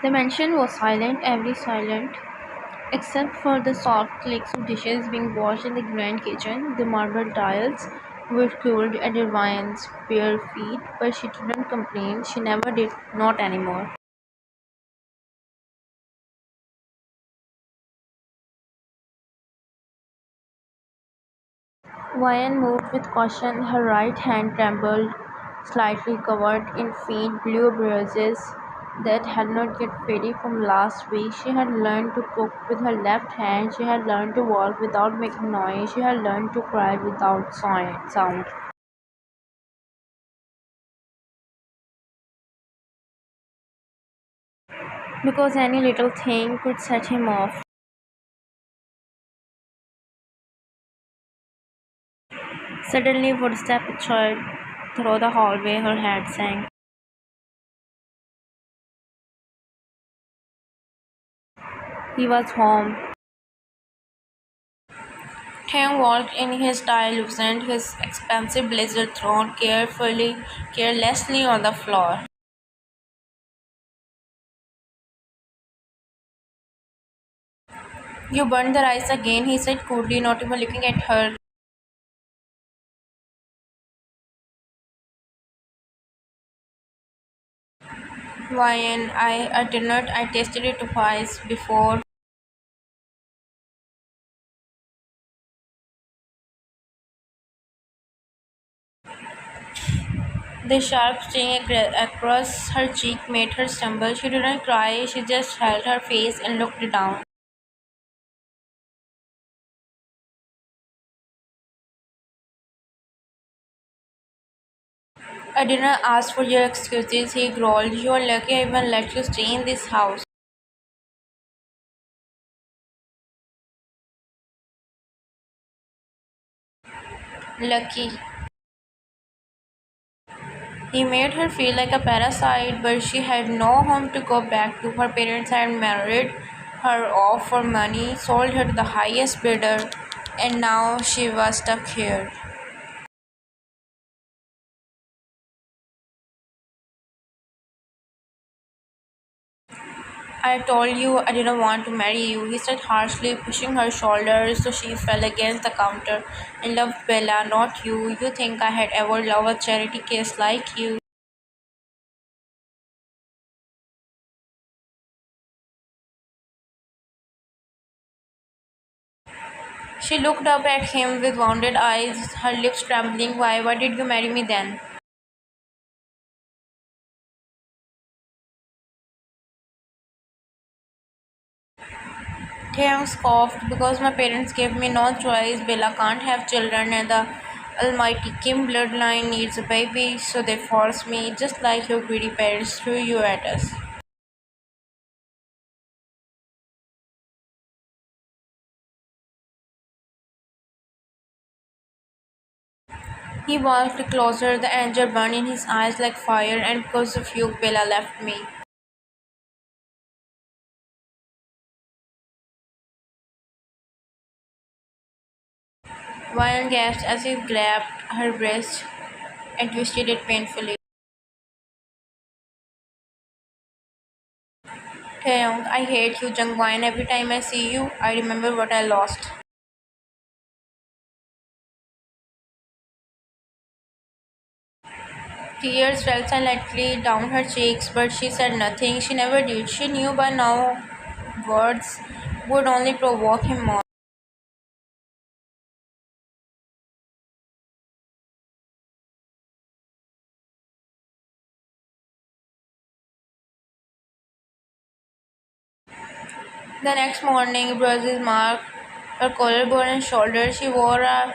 The mansion was silent, every silent, except for the soft clicks of dishes being washed in the grand kitchen. The marble tiles were cooled at Ryan's bare feet, but she didn't complain. She never did, not anymore. Ryan moved with caution. Her right hand trembled slightly, covered in faint blue bruises that had not yet faded from last week. She had learned to cook with her left hand. She had learned to walk without making noise. She had learned to cry without sound. Because any little thing could set him off. Suddenly, footsteps echoed through the hallway. Her head sank. He was home. Taehyung walked in his tie, loosened his expensive blazer thrown carelessly on the floor. "You burned the rice again," he said coolly, not even looking at her. "Wine, I didn't. I tasted it twice before." The sharp sting across her cheek made her stumble. She didn't cry, she just held her face and looked down. "I didn't ask for your excuses," he growled. "You are lucky I even let you stay in this house." Lucky. He made her feel like a parasite, but she had no home to go back to. Her parents had married her off for money, sold her to the highest bidder, and now she was stuck here. "I told you I didn't want to marry you," he said harshly, pushing her shoulders so she fell against the counter. "I loved Bella, not you. You think I had ever loved a charity case like you?" She looked up at him with wounded eyes, her lips trembling. Why did you marry me then?" Taehyung scoffed, "Because my parents gave me no choice. Bella can't have children and the almighty Kim bloodline needs a baby, so they forced me, just like your greedy parents threw you at us." He walked closer, the anger burned in his eyes like fire, "And because of you, Bella left me." Vian gasped as he grabbed her breast and twisted it painfully. "Taehyung, I hate you, Jungwon. Every time I see you, I remember what I lost." Tears fell silently down her cheeks, but she said nothing. She never did. She knew by now words would only provoke him more. The next morning, bruises marked her collarbone and shoulder. She wore a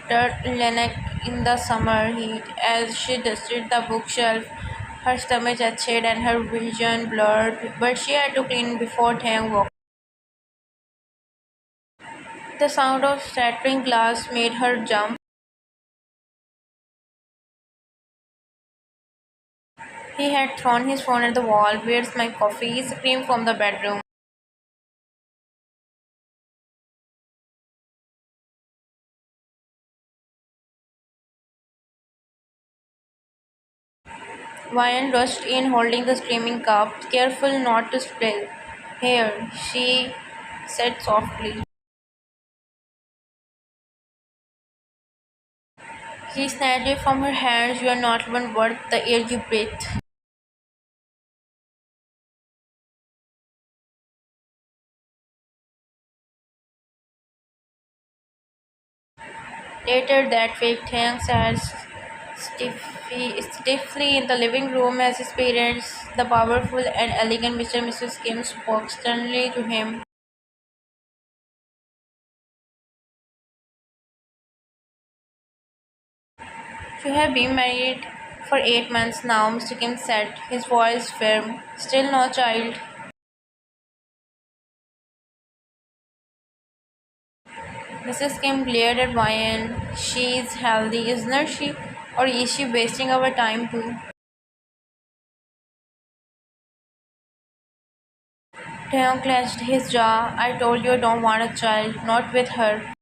turtleneck in the summer heat. As she dusted the bookshelf, her stomach ached and her vision blurred, but she had to clean before Tang woke. The sound of shattering glass made her jump. He had thrown his phone at the wall. "Where's my coffee?" he screamed from the bedroom. Ryan rushed in holding the screaming cup, careful not to spill. Here, she said softly. He snatched it from her hands. You are not even worth the air you breathe. Later that week, Taehyung sat stiffly in the living room as his parents, the powerful and elegant Mr. and Mrs. Kim, spoke sternly to him. You have been married for 8 months now, Mr. Kim said, his voice firm. Still no child. Mrs. Kim glared at Ryan. She's healthy, isn't she? Or is she wasting our time too? Taehyung clenched his jaw. I told you I don't want a child, not with her.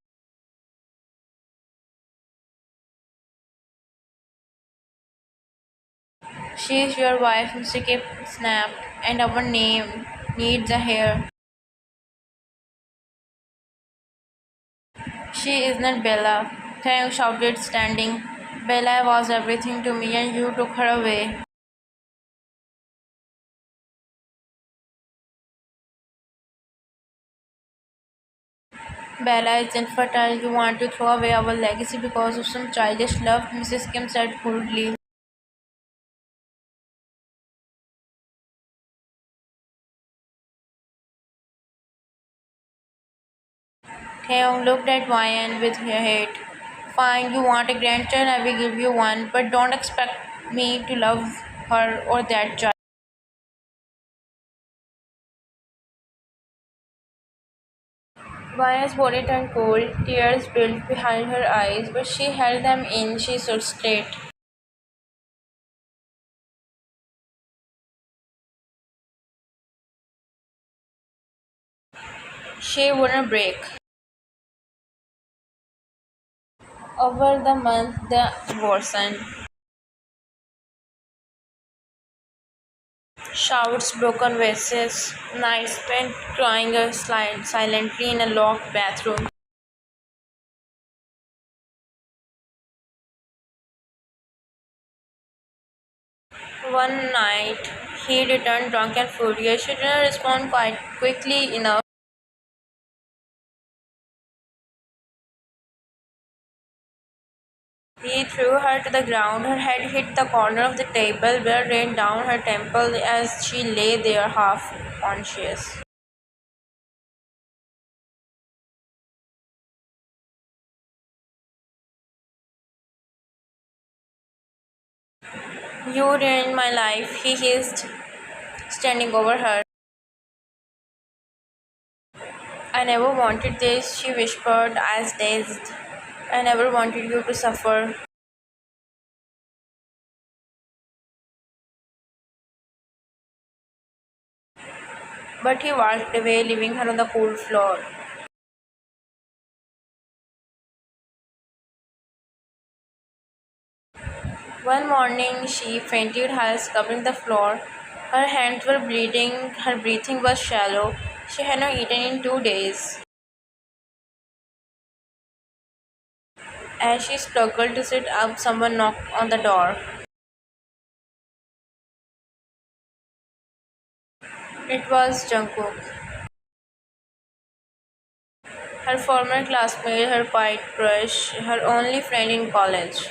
She is your wife, Mr. Kim snapped, and our name needs a hair. She is not Bella. Taehyung shouted, standing. Bella was everything to me, and you took her away. Bella is infertile. You want to throw away our legacy because of some childish love, Mrs. Kim said coldly. Taehyung looked at Ryan with hate. Fine, you want a grandchild, I will give you one, but don't expect me to love her or that child. Ryan's body turned cold, tears built behind her eyes, but she held them in. She stood straight. She wouldn't break. Over the month, the worsened. Shouts, broken vases, nights spent crying silently in a locked bathroom. One night, he returned drunk and furious. She didn't respond quite quickly enough. He threw her to the ground. Her head hit the corner of the table. Blood rained down her temple as she lay there half conscious. You ruined my life, he hissed, standing over her. I never wanted this, she whispered, eyes dazed. I never wanted you to suffer. But he walked away, leaving her on the cool floor. One morning, she fainted, hers covering the floor. Her hands were bleeding, her breathing was shallow. She had not eaten in 2 days. As she struggled to sit up, someone knocked on the door. It was Jungkook, her former classmate, her white crush, her only friend in college.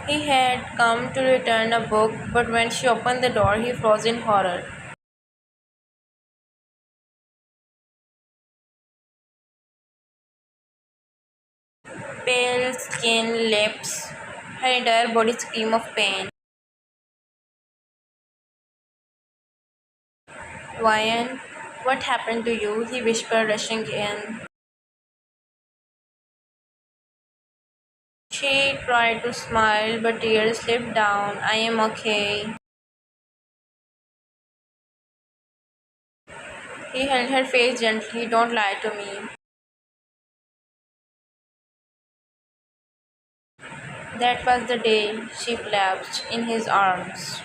He had come to return a book, but when she opened the door, he froze in horror. Pale skin, lips, her entire body screamed of pain. Ryan, what happened to you? He whispered, rushing in. She tried to smile, but tears slipped down. I am okay. He held her face gently. Don't lie to me. That was the day she collapsed in his arms.